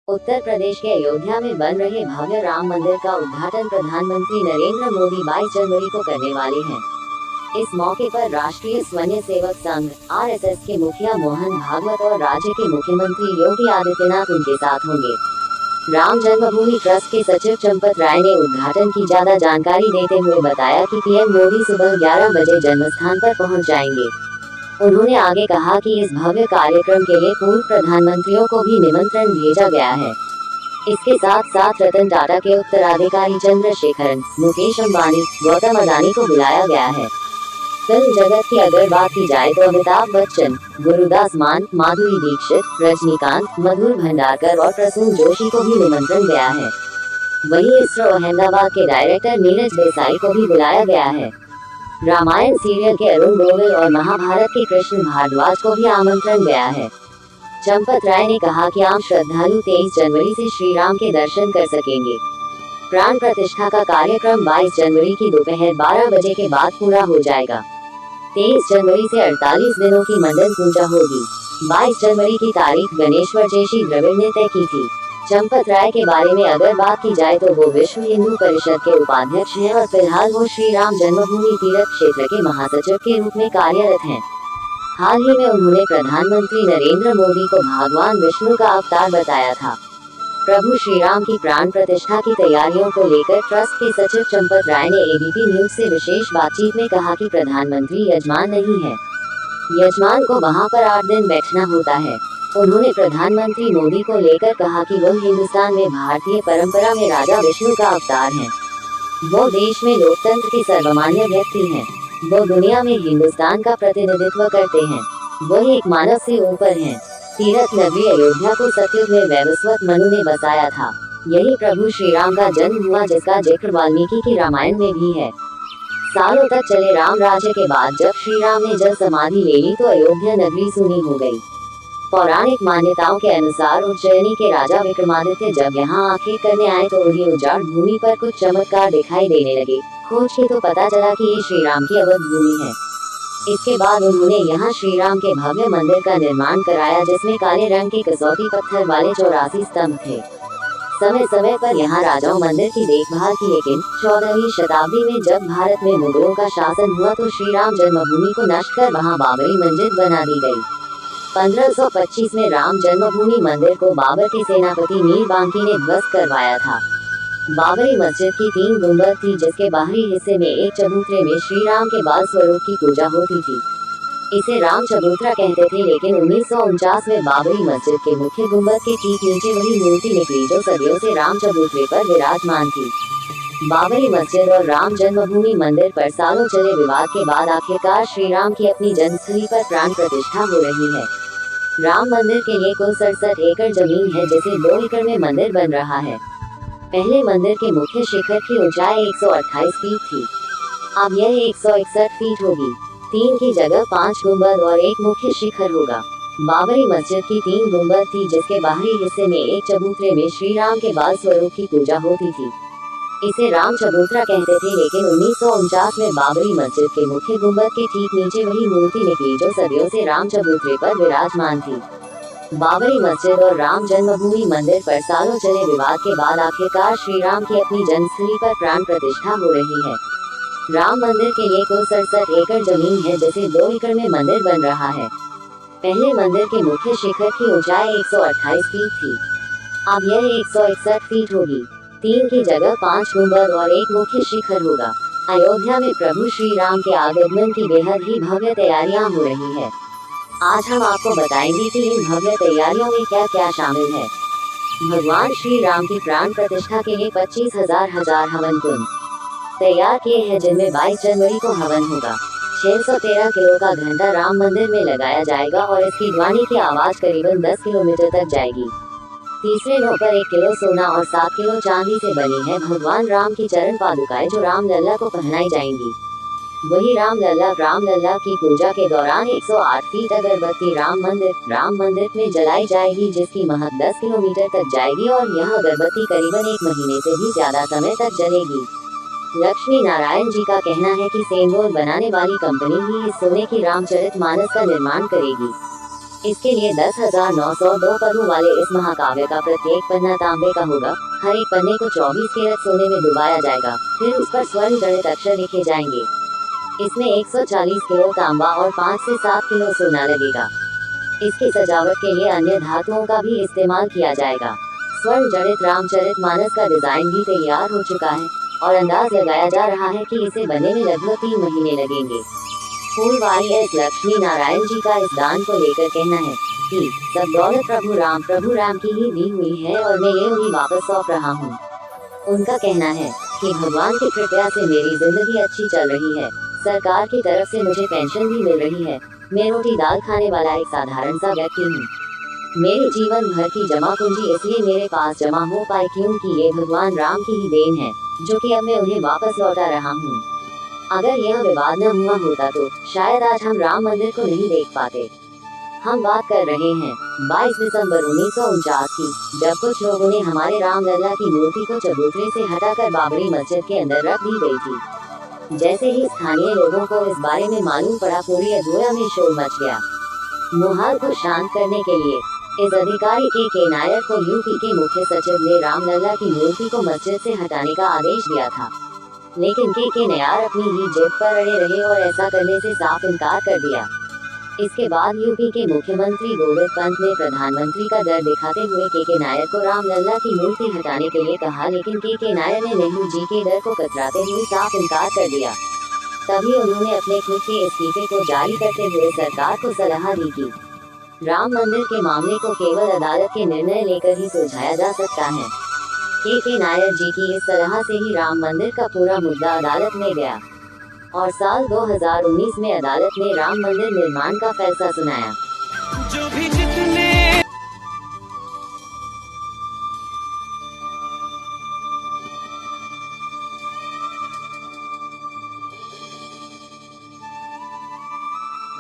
उत्तर प्रदेश के अयोध्या में बन रहे भव्य राम मंदिर का उद्घाटन प्रधानमंत्री नरेंद्र मोदी 22 जनवरी को करने वाले हैं। इस मौके पर राष्ट्रीय स्वयं सेवक संघ (RSS) के मुखिया मोहन भागवत और राज्य के मुख्यमंत्री योगी आदित्यनाथ उनके साथ होंगे। राम जन्मभूमि ट्रस्ट के सचिव चंपत राय ने उद्घाटन की ज्यादा जानकारी देते हुए बताया कि पीएम मोदी सुबह 11 बजे जन्मस्थान पर पहुंच जाएंगे। उन्होंने आगे कहा कि इस भव्य कार्यक्रम के लिए पूर्व प्रधानमंत्रियों को भी निमंत्रण भेजा गया है। इसके साथ साथ रतन टाटा के उत्तराधिकारी चंद्रशेखरन, मुकेश अंबानी, गौतम अडानी को बुलाया गया है। फिल्म जगत की अगर बात की जाए तो अमिताभ बच्चन, गुरुदास मान, माधुरी दीक्षित, रजनीकांत, मधुर भंडारकर और प्रसून जोशी को भी निमंत्रण गया है। वहीं इसरो अहमदाबाद के डायरेक्टर नीरज देसाई को भी बुलाया गया है। रामायण सीरियल के अरुण गोविल और महाभारत के कृष्ण भारद्वाज को भी आमंत्रण गया है। चंपत राय ने कहा कि आम श्रद्धालु 23 जनवरी से श्री राम के दर्शन कर सकेंगे। प्राण प्रतिष्ठा का कार्यक्रम 22 जनवरी की दोपहर 12 बजे के बाद पूरा हो जाएगा। 23 जनवरी से 48 दिनों की मंडन पूजा होगी। 22 जनवरी की तारीख गणेश्वर जैसी द्रविड़ ने तय की थी। चंपत राय के बारे में अगर बात की जाए तो वो विश्व हिंदू परिषद के उपाध्यक्ष हैं और फिलहाल वो श्री राम जन्मभूमि तीर्थ क्षेत्र के महासचिव के रूप में कार्यरत हैं। हाल ही में उन्होंने प्रधानमंत्री नरेंद्र मोदी को भगवान विष्णु का अवतार बताया था। प्रभु श्री राम की प्राण प्रतिष्ठा की तैयारियों को लेकर ट्रस्ट के सचिव चंपत राय ने एबीपी न्यूज से विशेष बातचीत में कहा कि प्रधानमंत्री यजमान नहीं है। यजमान को वहां पर 8 दिन बैठना होता है। उन्होंने प्रधानमंत्री मोदी को लेकर कहा कि वो हिंदुस्तान में भारतीय परंपरा में राजा विष्णु का अवतार हैं। वो देश में लोकतंत्र के सर्वमान्य व्यक्ति हैं। वो दुनिया में हिंदुस्तान का प्रतिनिधित्व करते हैं। वो एक मानव से ऊपर हैं। तीर्थ नगरी अयोध्या को सतयुग में वैवस्वत मनु ने बसाया था। यही प्रभु श्री राम का जन्म हुआ, जिसका जिक्र वाल्मीकि की रामायण में भी है। सालों तक चले राम राज्य के बाद जब श्री राम ने जल समाधि ले ली तो अयोध्या नगरी सूनी हो गई। पौराणिक मान्यताओं के अनुसार उज्जैनी के राजा विक्रमादित्य जब यहाँ आंखें करने आए तो उन्हें उजाड़ भूमि पर कुछ चमत्कार दिखाई देने लगे। खोज के तो पता चला कि ये श्री राम की अवध भूमि है। इसके बाद उन्होंने यहाँ श्री राम के भव्य मंदिर का निर्माण कराया, जिसमें काले रंग के कसौटी पत्थर वाले 84 स्तंभ थे। समय समय पर यहाँ राजाओं मंदिर की देखभाल की, लेकिन 14वीं शताब्दी में जब भारत में मुगलों का शासन हुआ तो श्री राम जन्मभूमि को नष्ट कर वहाँ बाबरी मस्जिद बना दी गई। 1525 में राम जन्मभूमि मंदिर को बाबर के सेनापति मीर बांकी ने ध्वस्त करवाया था। बाबरी मस्जिद की 3 गुंबद थी, जिसके बाहरी हिस्से में एक चबूतरे में श्री राम के बाल स्वरूप की पूजा होती थी। इसे राम चबूतरा कहते थे, लेकिन 1949 में बाबरी मस्जिद के मुख्य गुंबद के ठीक नीचे वही मूर्ति निकली जो सदियों से राम चबूतरे पर विराजमान थी। बाबरी मस्जिद और राम जन्मभूमि मंदिर पर सालों चले विवाद के बाद आखिरकार श्री राम की अपनी जन्मस्थली पर प्राण प्रतिष्ठा हो रही है। राम मंदिर के लिए कुल 67 एकड़ जमीन है, जिसे 2 एकड़ में मंदिर बन रहा है। पहले मंदिर के मुख्य शिखर की ऊंचाई 128 फीट थी। अब यह 161 फीट होगी। 3 की जगह 5 गुंबद और एक मुख्य शिखर होगा। बाबरी मस्जिद की 3 गुंबद थी, जिसके बाहरी हिस्से में एक चबूतरे में श्री राम के बाल स्वरूप की पूजा होती थी। इसे राम चबूतरा कहते थे, लेकिन 1949 में बाबरी मस्जिद के मुख्य गुंबद के ठीक नीचे वही मूर्ति निकली जो सदियों से राम चबूतरे पर विराजमान थी। बाबरी मस्जिद और राम जन्मभूमि मंदिर पर सालों चले विवाद के बाद आखिरकार श्री राम की अपनी जन्मस्थली पर प्राण प्रतिष्ठा हो रही है। राम मंदिर के लिए कुल 67 एकड़ जमीन है, जिसे 2 एकड़ में मंदिर बन रहा है। पहले मंदिर के मुख्य शिखर की ऊंचाई 128 फीट थी। अब यह 161 फीट होगी। 3 की जगह 5 गुंबद और एक मुख्य शिखर होगा। अयोध्या में प्रभु श्री राम के आगमन की बेहद ही भव्य तैयारियां हो रही है। आज हम आपको बताएंगे कि इन भव्य तैयारियों में क्या क्या शामिल है। भगवान श्री राम की प्राण प्रतिष्ठा के लिए 25,000 हवन कुंड तैयार किए हैं, जिनमें 22 जनवरी को हवन होगा। 613 किलो का घंटा राम मंदिर में लगाया जाएगा और इसकी ध्वनि की आवाज करीबन 10 किलोमीटर तक जाएगी। तीसरे नौ पर 1 किलो सोना और 7 किलो चांदी से बनी है भगवान राम की चरण पादुकाएं, जो राम लल्ला को पहनाई जाएंगी। वही राम लल्ला की पूजा के दौरान 108 फीट अगरबत्ती राम मंदिर में जलाई जाएगी, जिसकी महक 10 किलोमीटर तक जाएगी और यह अगरबत्ती करीबन 1 महीने से भी ज्यादा समय तक जलेगी। लक्ष्मी नारायण जी का कहना है कि सेंगोल बनाने वाली कंपनी ही इस सोने की रामचरितमानस का निर्माण करेगी। इसके लिए 10,902 पन्नों वाले इस महाकाव्य का प्रत्येक पन्ना तांबे का होगा। हर एक पन्ने को 24 कैरेट सोने में डुबाया जाएगा, फिर उस पर स्वर्ण जड़ित अक्षर लिखे जाएंगे। इसमें 140 किलो तांबा और 5 से 7 किलो सोना लगेगा। इसकी सजावट के लिए अन्य धातुओं का भी इस्तेमाल किया जाएगा। स्वर्ण जड़ित रामचरितमानस का डिजाइन भी तैयार हो चुका है और अंदाज लगाया जा रहा है कि इसे बनने में लगभग 3 महीने लगेंगे। फूलवारी एस लक्ष्मी नारायण जी का इस दान को लेकर कहना है कि सब दौलत प्रभु राम की ही दी हुई है और मैं ये उन्हें वापस सौंप रहा हूँ। उनका कहना है कि भगवान की कृपया से मेरी जिंदगी अच्छी चल रही है। सरकार की तरफ से मुझे पेंशन भी मिल रही है। मैं रोटी दाल खाने वाला एक साधारण सा व्यक्ति हूँ। मेरे जीवन भर की जमा पूंजी इसलिए मेरे पास जमा हो पाई क्योंकि ये भगवान राम की ही देन है, जो कि अब मैं उन्हें वापस लौटा रहा हूँ। अगर यह विवाद न हुआ होता तो शायद आज हम राम मंदिर को नहीं देख पाते। हम बात कर रहे हैं 22 दिसंबर 1949 की, जब कुछ लोगों ने हमारे रामलला की मूर्ति को चबूतरे से हटाकर बाबरी मस्जिद के अंदर रख दी गई थी। जैसे ही स्थानीय लोगों को इस बारे में मालूम पड़ा, पूरी अधूरा में शोर मच गया। माहौल को शांत करने के लिए इस अधिकारी के नायर को यूपी के मुख्य सचिव ने रामलला की मूर्ति को मस्जिद से हटाने का आदेश दिया था, लेकिन के नायर अपनी ही जिद पर अड़े रहे और ऐसा करने से साफ इनकार कर दिया। इसके बाद यूपी के मुख्यमंत्री गोविंद पंत ने प्रधानमंत्री का डर दिखाते हुए के नायर को रामलला की मूर्ति हटाने के लिए कहा, लेकिन के नायर ने नेहरू जी के डर को कतराते हुए साफ इनकार कर दिया। तभी उन्होंने अपने खुद के इस्तीफे को जारी करते हुए सरकार को सलाह दी कि राम मंदिर के मामले को केवल अदालत के निर्णय लेकर ही सुलझाया जा सकता है। के नायर जी की इस सलाह से ही राम मंदिर का पूरा मुद्दा अदालत में गया और साल 2019 में अदालत ने राम मंदिर निर्माण का फैसला सुनाया।